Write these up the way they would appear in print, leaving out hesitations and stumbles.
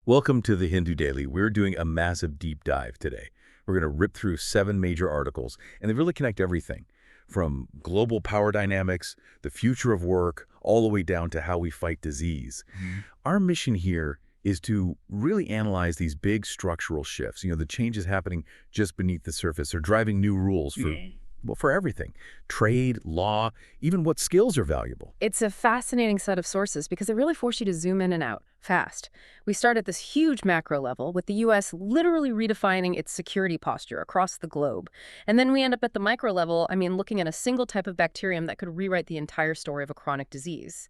Welcome to the Hindu Daily. We're doing a massive deep dive today. We're going to rip through 7 major articles, and they really connect everything from global power dynamics, the future of work, all the way down to how we fight disease. Our mission here is to really analyze these big structural shifts, the changes happening just beneath the surface. They're driving new rules for everything. Trade, law, even what skills are valuable. It's a fascinating set of sources because they really force you to zoom in and out fast. We start at this huge macro level with the U.S. literally redefining its security posture across the globe. And then we end up at the micro level, looking at a single type of bacterium that could rewrite the entire story of a chronic disease.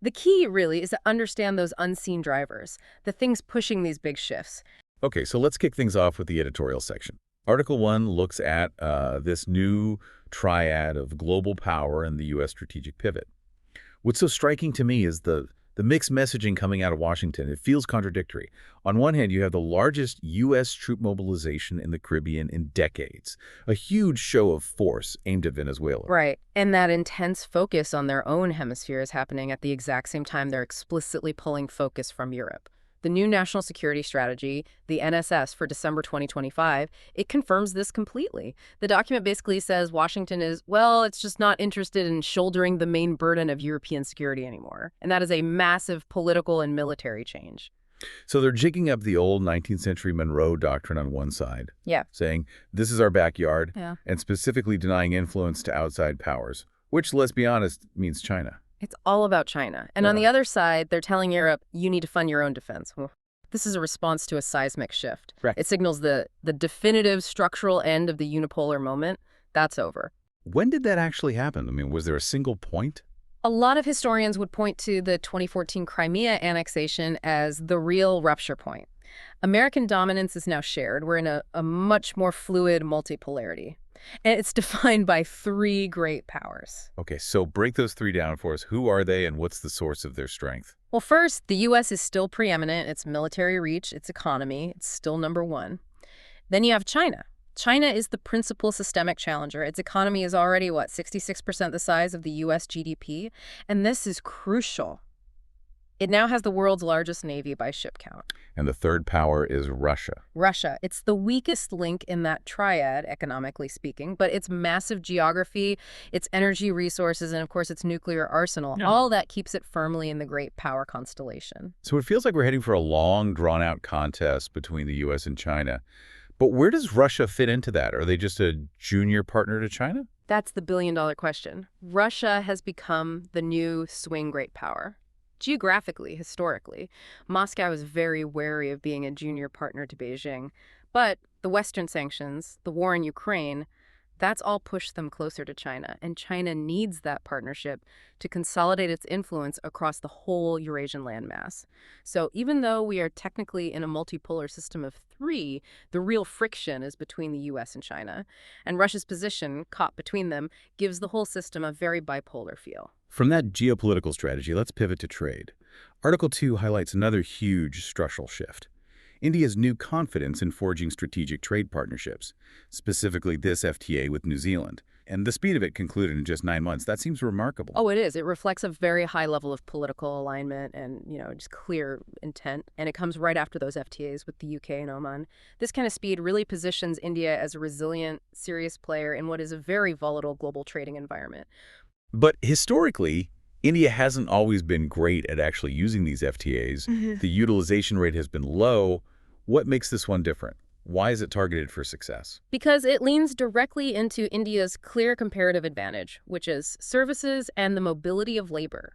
The key, really, is to understand those unseen drivers, the things pushing these big shifts. Okay, so let's kick things off with the editorial section. Article 1 looks at this new triad of global power and the U.S. strategic pivot. What's so striking to me is the mixed messaging coming out of Washington. It feels contradictory. On one hand, you have the largest U.S. troop mobilization in the Caribbean in decades, a huge show of force aimed at Venezuela. Right, and that intense focus on their own hemisphere is happening at the exact same time they're explicitly pulling focus from Europe. The new National Security Strategy, the NSS for December 2025, it confirms this completely. The document basically says Washington is, it's just not interested in shouldering the main burden of European security anymore. And that is a massive political and military change. So they're jigging up the old 19th century Monroe Doctrine on one side, saying this is our backyard, and specifically denying influence to outside powers, which, let's be honest, means China. It's all about China. And on the other side, they're telling Europe, you need to fund your own defense. Well, this is a response to a seismic shift. Right. It signals the definitive structural end of the unipolar moment. That's over. When did that actually happen? Was there a single point? A lot of historians would point to the 2014 Crimea annexation as the real rupture point. American dominance is now shared. We're in a much more fluid multipolarity. And it's defined by 3 great powers. Okay, so break those 3 down for us. Who are they and what's the source of their strength? Well, first, the U.S. is still preeminent. Its military reach, its economy, it's still #1. Then you have China. China is the principal systemic challenger. Its economy is already, 66% the size of the U.S. GDP? And this is crucial. It now has the world's largest navy by ship count. And the third power is Russia. Russia. It's the weakest link in that triad, economically speaking, but its massive geography, its energy resources, and of course its nuclear arsenal, all that keeps it firmly in the great power constellation. So it feels like we're heading for a long, drawn-out contest between the U.S. and China. But where does Russia fit into that? Are they just a junior partner to China? That's the billion-dollar question. Russia has become the new swing great power. Geographically, historically, Moscow is very wary of being a junior partner to Beijing. But the Western sanctions, the war in Ukraine, that's all pushed them closer to China. And China needs that partnership to consolidate its influence across the whole Eurasian landmass. So even though we are technically in a multipolar system of 3, the real friction is between the U.S. and China. And Russia's position, caught between them, gives the whole system a very bipolar feel. From that geopolitical strategy, let's pivot to trade. Article 2 highlights another huge structural shift. India's new confidence in forging strategic trade partnerships, specifically this FTA with New Zealand. And the speed of it concluded in just 9 months. That seems remarkable. Oh, it is. It reflects a very high level of political alignment and, just clear intent. And it comes right after those FTAs with the UK and Oman. This kind of speed really positions India as a resilient, serious player in what is a very volatile global trading environment. But historically, India hasn't always been great at actually using these FTAs. The utilization rate has been low. What makes this one different? Why is it targeted for success? Because it leans directly into India's clear comparative advantage, which is services and the mobility of labor.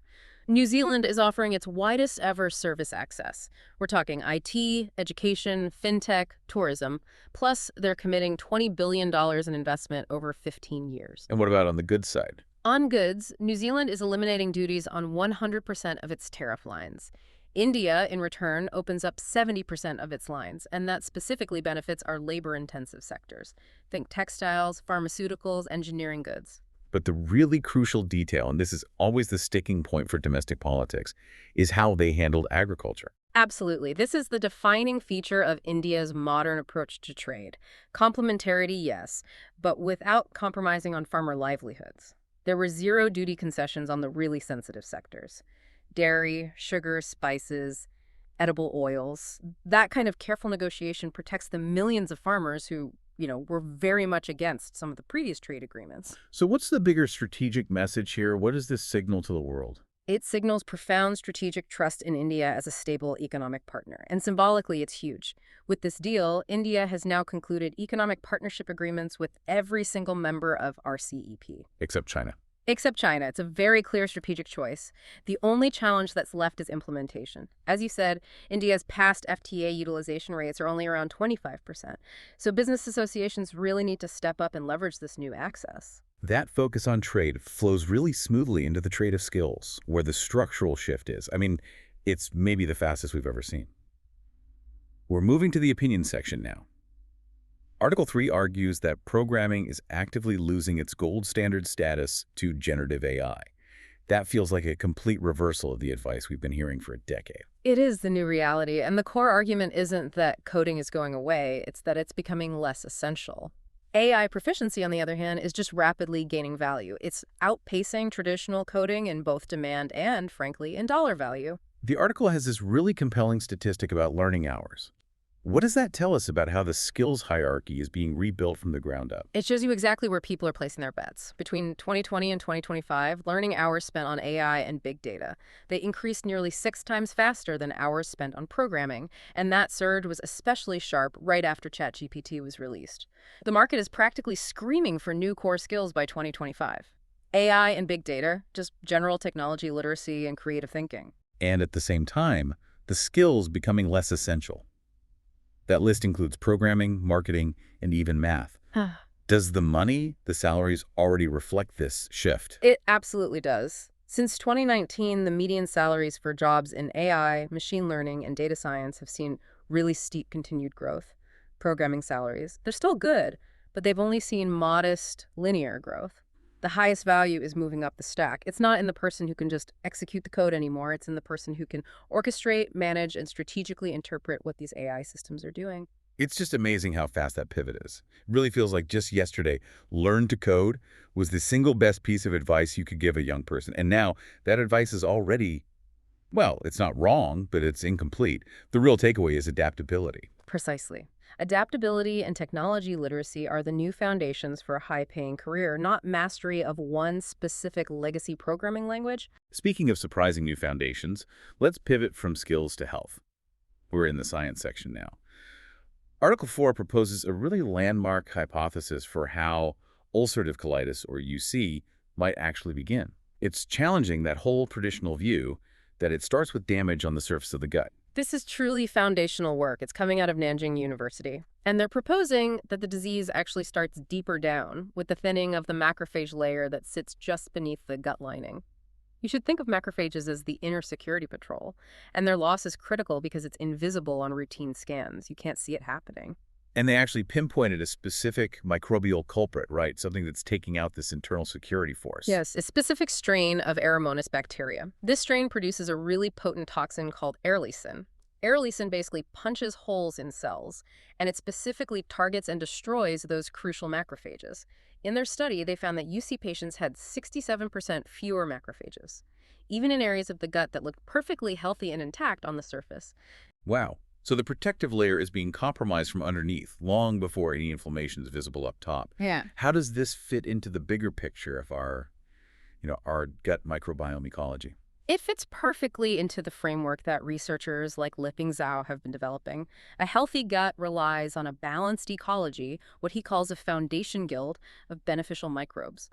New Zealand is offering its widest ever service access. We're talking IT, education, fintech, tourism, plus they're committing $20 billion in investment over 15 years. And what about on the goods side? On goods, New Zealand is eliminating duties on 100% of its tariff lines. India, in return, opens up 70% of its lines, and that specifically benefits our labor-intensive sectors. Think textiles, pharmaceuticals, engineering goods. But the really crucial detail, and this is always the sticking point for domestic politics, is how they handled agriculture. Absolutely. This is the defining feature of India's modern approach to trade. Complementarity, yes, but without compromising on farmer livelihoods. There were 0 duty concessions on the really sensitive sectors. Dairy, sugar, spices, edible oils. That kind of careful negotiation protects the millions of farmers who, were very much against some of the previous trade agreements. So what's the bigger strategic message here? What does this signal to the world? It signals profound strategic trust in India as a stable economic partner, and symbolically it's huge. With this deal, India has now concluded economic partnership agreements with every single member of RCEP. Except China. Except China. It's a very clear strategic choice. The only challenge that's left is implementation. As you said, India's past FTA utilization rates are only around 25%. So business associations really need to step up and leverage this new access. That focus on trade flows really smoothly into the trade of skills, where the structural shift is. I mean, it's maybe the fastest we've ever seen. We're moving to the opinion section now. Article 3 argues that programming is actively losing its gold standard status to generative AI. That feels like a complete reversal of the advice we've been hearing for a decade. It is the new reality, and the core argument isn't that coding is going away, it's that it's becoming less essential. AI proficiency, on the other hand, is just rapidly gaining value. It's outpacing traditional coding in both demand and, frankly, in dollar value. The article has this really compelling statistic about learning hours. What does that tell us about how the skills hierarchy is being rebuilt from the ground up? It shows you exactly where people are placing their bets. Between 2020 and 2025, learning hours spent on AI and big data. They increased nearly 6 times faster than hours spent on programming, and that surge was especially sharp right after ChatGPT was released. The market is practically screaming for new core skills by 2025. AI and big data, just general technology literacy and creative thinking. And at the same time, the skills becoming less essential. That list includes programming, marketing, and even math. Does the money, the salaries, already reflect this shift? It absolutely does. Since 2019, the median salaries for jobs in AI, machine learning, and data science have seen really steep continued growth. Programming salaries, they're still good, but they've only seen modest linear growth. The highest value is moving up the stack. It's not in the person who can just execute the code anymore. It's in the person who can orchestrate, manage, and strategically interpret what these AI systems are doing. It's just amazing how fast that pivot is. It really feels like just yesterday, learn to code was the single best piece of advice you could give a young person. And now that advice is already, well, it's not wrong, but it's incomplete. The real takeaway is adaptability. Precisely. Adaptability and technology literacy are the new foundations for a high-paying career, not mastery of one specific legacy programming language. Speaking of surprising new foundations, let's pivot from skills to health. We're in the science section now. Article 4 proposes a really landmark hypothesis for how ulcerative colitis, or UC, might actually begin. It's challenging that whole traditional view that it starts with damage on the surface of the gut. This is truly foundational work. It's coming out of Nanjing University. And they're proposing that the disease actually starts deeper down with the thinning of the macrophage layer that sits just beneath the gut lining. You should think of macrophages as the inner security patrol, and their loss is critical because it's invisible on routine scans. You can't see it happening. And they actually pinpointed a specific microbial culprit, right? Something that's taking out this internal security force. Yes, a specific strain of Aeromonas bacteria. This strain produces a really potent toxin called aeroleucin. Aeroleucin basically punches holes in cells, and it specifically targets and destroys those crucial macrophages. In their study, they found that UC patients had 67% fewer macrophages, even in areas of the gut that looked perfectly healthy and intact on the surface. Wow. So the protective layer is being compromised from underneath, long before any inflammation is visible up top. Yeah. How does this fit into the bigger picture of our gut microbiome ecology? It fits perfectly into the framework that researchers like Liping Zhao have been developing. A healthy gut relies on a balanced ecology, what he calls a foundation guild of beneficial microbes.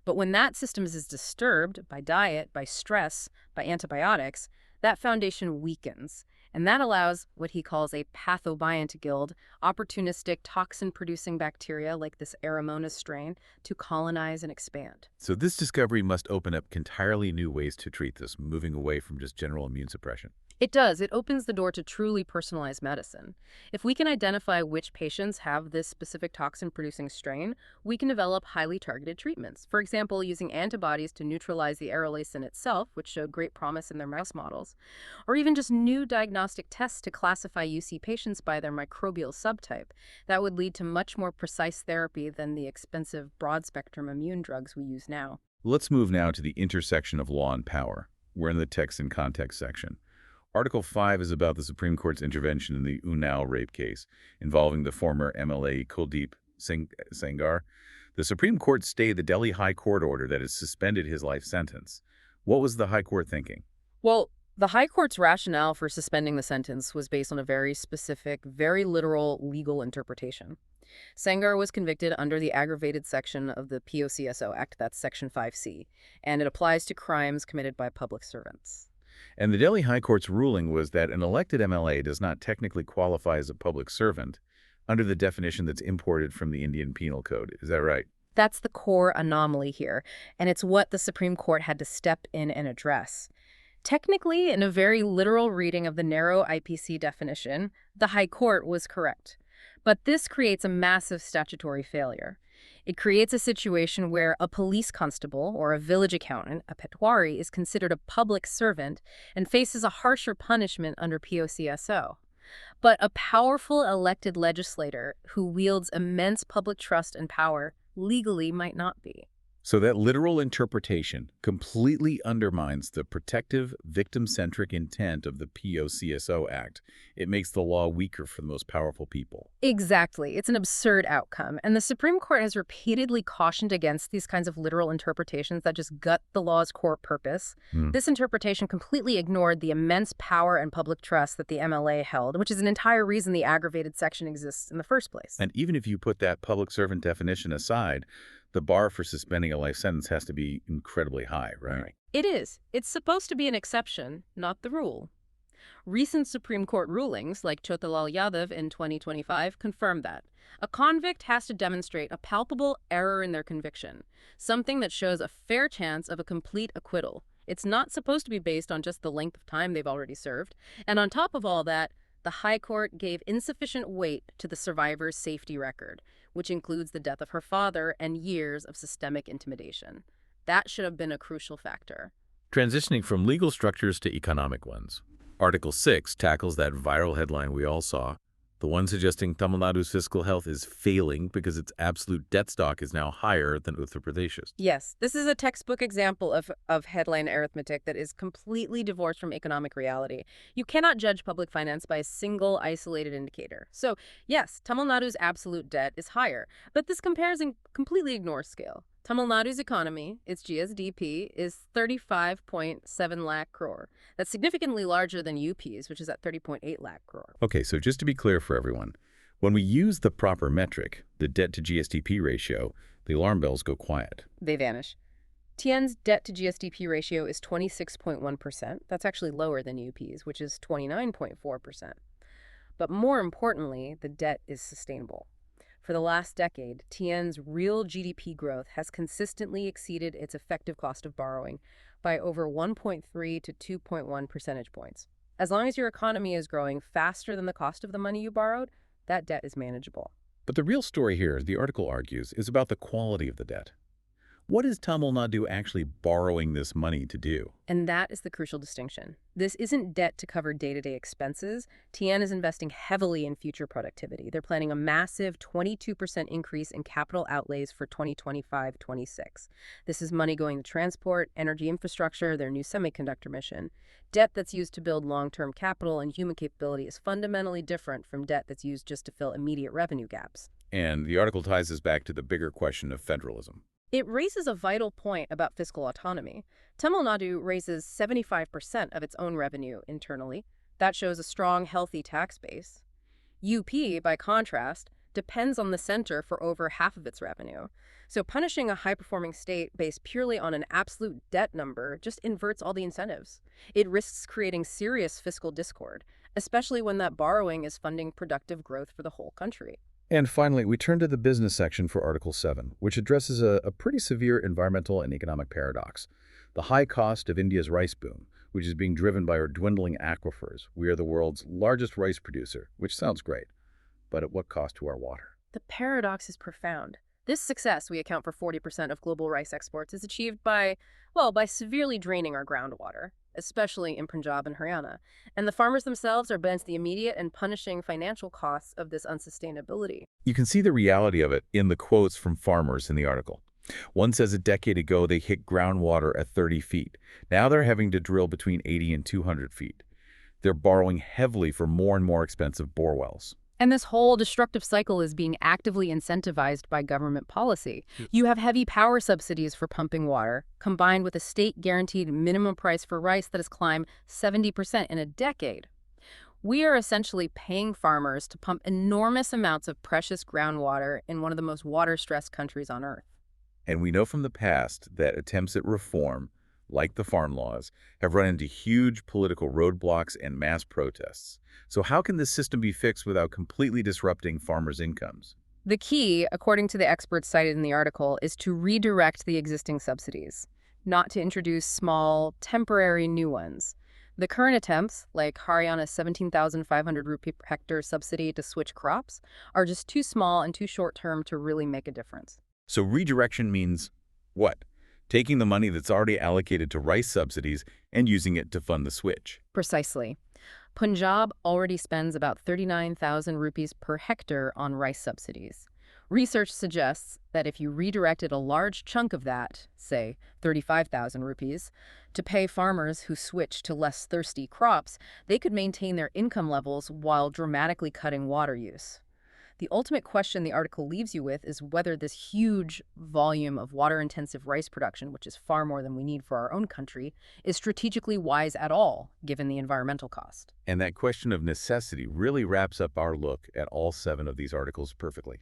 But when that system is disturbed by diet, by stress, by antibiotics, that foundation weakens. And that allows what he calls a pathobiont guild, opportunistic toxin-producing bacteria like this Aeromonas strain, to colonize and expand. So this discovery must open up entirely new ways to treat this, moving away from just general immune suppression. It does. It opens the door to truly personalized medicine. If we can identify which patients have this specific toxin-producing strain, we can develop highly targeted treatments. For example, using antibodies to neutralize the aeroleucin itself, which showed great promise in their mouse models, or even just new diagnostic tests to classify UC patients by their microbial subtype. That would lead to much more precise therapy than the expensive broad-spectrum immune drugs we use now. Let's move now to the intersection of law and power. We're in the text and context section. Article 5 is about the Supreme Court's intervention in the Unnao rape case involving the former MLA Kuldeep Sengar. The Supreme Court stayed the Delhi High Court order that has suspended his life sentence. What was the High Court thinking? Well, the High Court's rationale for suspending the sentence was based on a very specific, very literal legal interpretation. Sengar was convicted under the aggravated section of the POCSO Act, that's Section 5C, and it applies to crimes committed by public servants. And the Delhi High Court's ruling was that an elected MLA does not technically qualify as a public servant under the definition that's imported from the Indian Penal Code. Is that right? That's the core anomaly here, and it's what the Supreme Court had to step in and address. Technically, in a very literal reading of the narrow IPC definition, the High Court was correct. But this creates a massive statutory failure. It creates a situation where a police constable or a village accountant, a petwari, is considered a public servant and faces a harsher punishment under POCSO. But a powerful elected legislator who wields immense public trust and power legally might not be. So that literal interpretation completely undermines the protective, victim-centric intent of the POCSO Act. It makes the law weaker for the most powerful people. Exactly. It's an absurd outcome. And the Supreme Court has repeatedly cautioned against these kinds of literal interpretations that just gut the law's core purpose. This interpretation completely ignored the immense power and public trust that the MLA held, which is an entire reason the aggravated section exists in the first place. And even if you put that public servant definition aside, the bar for suspending a life sentence has to be incredibly high, right? It is. It's supposed to be an exception, not the rule. Recent Supreme Court rulings, like Chotilal Yadav in 2025, confirm that. A convict has to demonstrate a palpable error in their conviction, something that shows a fair chance of a complete acquittal. It's not supposed to be based on just the length of time they've already served. And on top of all that, the High Court gave insufficient weight to the survivor's safety record, which includes the death of her father and years of systemic intimidation. That should have been a crucial factor. Transitioning from legal structures to economic ones. Article 6 tackles that viral headline we all saw, the one suggesting Tamil Nadu's fiscal health is failing because its absolute debt stock is now higher than Uttar Pradesh's. Yes, this is a textbook example of headline arithmetic that is completely divorced from economic reality. You cannot judge public finance by a single isolated indicator. So, yes, Tamil Nadu's absolute debt is higher, but this comparison completely ignores scale. Tamil Nadu's economy, its GSDP, is 35.7 lakh crore. That's significantly larger than UP's, which is at 30.8 lakh crore. Okay, so just to be clear for everyone, when we use the proper metric, the debt to GSDP ratio, the alarm bells go quiet. They vanish. TN's debt to GSDP ratio is 26.1%. That's actually lower than UP's, which is 29.4%. But more importantly, the debt is sustainable. For the last decade, TN's real GDP growth has consistently exceeded its effective cost of borrowing by over 1.3 to 2.1 percentage points. As long as your economy is growing faster than the cost of the money you borrowed, that debt is manageable. But the real story here, the article argues, is about the quality of the debt. What is Tamil Nadu actually borrowing this money to do? And that is the crucial distinction. This isn't debt to cover day-to-day expenses. TN is investing heavily in future productivity. They're planning a massive 22% increase in capital outlays for 2025-26. This is money going to transport, energy infrastructure, their new semiconductor mission. Debt that's used to build long-term capital and human capability is fundamentally different from debt that's used just to fill immediate revenue gaps. And the article ties us back to the bigger question of federalism. It raises a vital point about fiscal autonomy. Tamil Nadu raises 75% of its own revenue internally. That shows a strong, healthy tax base. UP, by contrast, depends on the center for over half of its revenue. So punishing a high-performing state based purely on an absolute debt number just inverts all the incentives. It risks creating serious fiscal discord, especially when that borrowing is funding productive growth for the whole country. And finally, we turn to the business section for Article 7, which addresses a pretty severe environmental and economic paradox. The high cost of India's rice boom, which is being driven by our dwindling aquifers. We are the world's largest rice producer, which sounds great, but at what cost to our water? The paradox is profound. This success, we account for 40% of global rice exports, is achieved by severely draining our groundwater, especially in Punjab and Haryana. And the farmers themselves are against the immediate and punishing financial costs of this unsustainability. You can see the reality of it in the quotes from farmers in the article. One says a decade ago they hit groundwater at 30 feet. Now they're having to drill between 80 and 200 feet. They're borrowing heavily for more and more expensive bore wells. And this whole destructive cycle is being actively incentivized by government policy. You have heavy power subsidies for pumping water, combined with a state-guaranteed minimum price for rice that has climbed 70% in a decade. We are essentially paying farmers to pump enormous amounts of precious groundwater in one of the most water-stressed countries on Earth. And we know from the past that attempts at reform, like the farm laws, have run into huge political roadblocks and mass protests. So how can this system be fixed without completely disrupting farmers' incomes? The key, according to the experts cited in the article, is to redirect the existing subsidies, not to introduce small, temporary new ones. The current attempts, like Haryana's 17,500 rupee per hectare subsidy to switch crops, are just too small and too short-term to really make a difference. So redirection means what? Taking the money that's already allocated to rice subsidies and using it to fund the switch. Precisely. Punjab already spends about 39,000 rupees per hectare on rice subsidies. Research suggests that if you redirected a large chunk of that, say 35,000 rupees, to pay farmers who switch to less thirsty crops, they could maintain their income levels while dramatically cutting water use. The ultimate question the article leaves you with is whether this huge volume of water-intensive rice production, which is far more than we need for our own country, is strategically wise at all, given the environmental cost. And that question of necessity really wraps up our look at all 7 of these articles perfectly.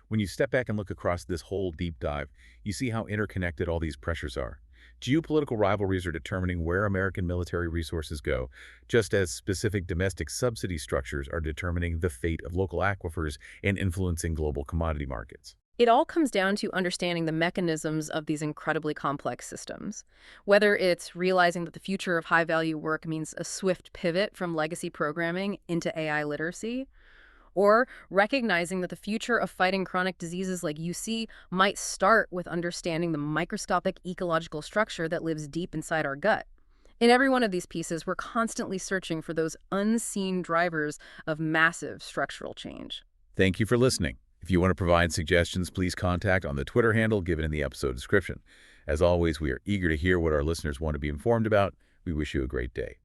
When you step back and look across this whole deep dive, you see how interconnected all these pressures are. Geopolitical rivalries are determining where American military resources go, just as specific domestic subsidy structures are determining the fate of local aquifers and influencing global commodity markets. It all comes down to understanding the mechanisms of these incredibly complex systems. Whether it's realizing that the future of high-value work means a swift pivot from legacy programming into AI literacy, or recognizing that the future of fighting chronic diseases like UC might start with understanding the microscopic ecological structure that lives deep inside our gut. In every one of these pieces, we're constantly searching for those unseen drivers of massive structural change. Thank you for listening. If you want to provide suggestions, please contact on the Twitter handle given in the episode description. As always, we are eager to hear what our listeners want to be informed about. We wish you a great day.